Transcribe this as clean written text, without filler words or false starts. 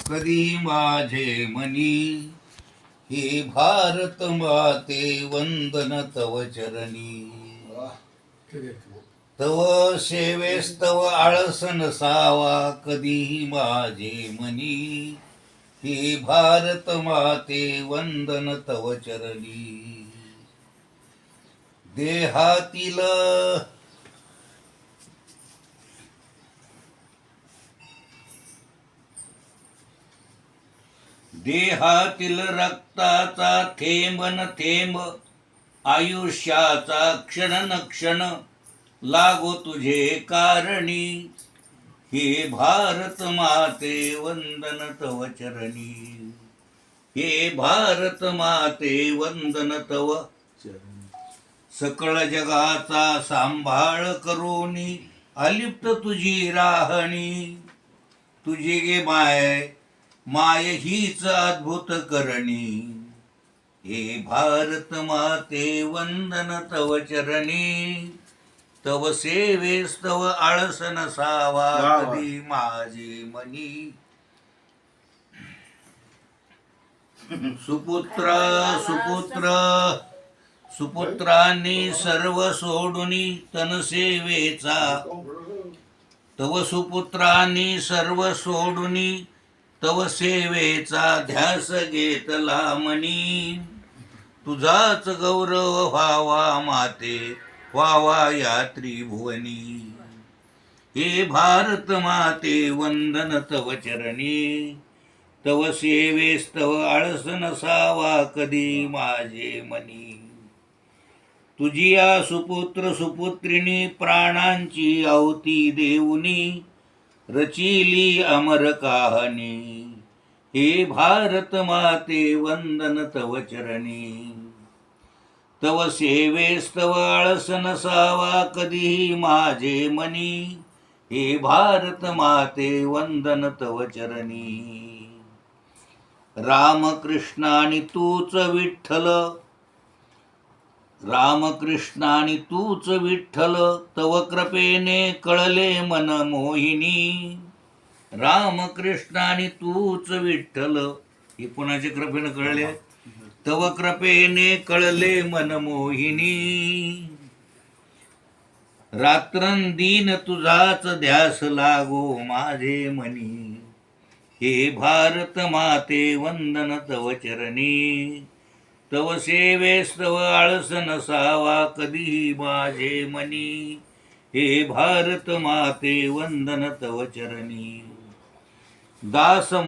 कधी माझे मनी, हे भारत माते वंदन तव चरणी. तव सेवेस्तव आळस नसावा कधी माझे मनी, हे भारत माते वंदन तव चरणी. देहातील देहातील रक्ताचा थेंब न थेंब, आयुष्याचा क्षण न क्षण लागो तुझे कारणी. हे भारत माते वंदन तव चरणी, हे भारत माते वंदन तव चरणी. सकळ जगाचा सांभाळ करोनी, अलिप्त तुझी राहणी. तुझी गे माय हीच अद्भुत करणी. हे भारत माते वंदन तव चरणी. तव सेवेस्तव आळस नसावा कधी माझे मनी. सुपुत्रांनी सर्व सोडुनी तन सेवेचा. तव सुपुत्रांनी सर्व सोडुनी तव सेवेचा ध्यास घेतला मनी. तुझाच गौरव व्हावा माते, व्हावा या त्रिभुवनी. हे भारत माते वंदन तव चरणी. तव सेवेस्तव आळस नसावा कधी माझे मनी. तुझिया सुपुत्र सुपुत्रिणी प्राणांची आहुती देऊनी, रचिली अमर कहाणी. हे भारत माते वंदन तव चरणी. तव सेवेस्तव आळस नसावा कधी माझे मनी. हे भारत माते वंदन तव चरणी. रामकृष्णानी तूच विठ्ठल, रामकृष्णानी तूच विठ्ठल, तव कृपेने कळले मन मोहिनी. रामकृष्णानी तूच विठ्ठल, हे कोणाच्या कृपेने कळले? तव कृपेने कळले मन मोहिनी. रात्रंदीन तुझाच ध्यास लागो माझे मनी. हे भारत माते वंदन तव चरणी. तव सेवेस्तव आळस नसावा कधी माझे मनी. हे भारत माते वंदन तव चरणी. दास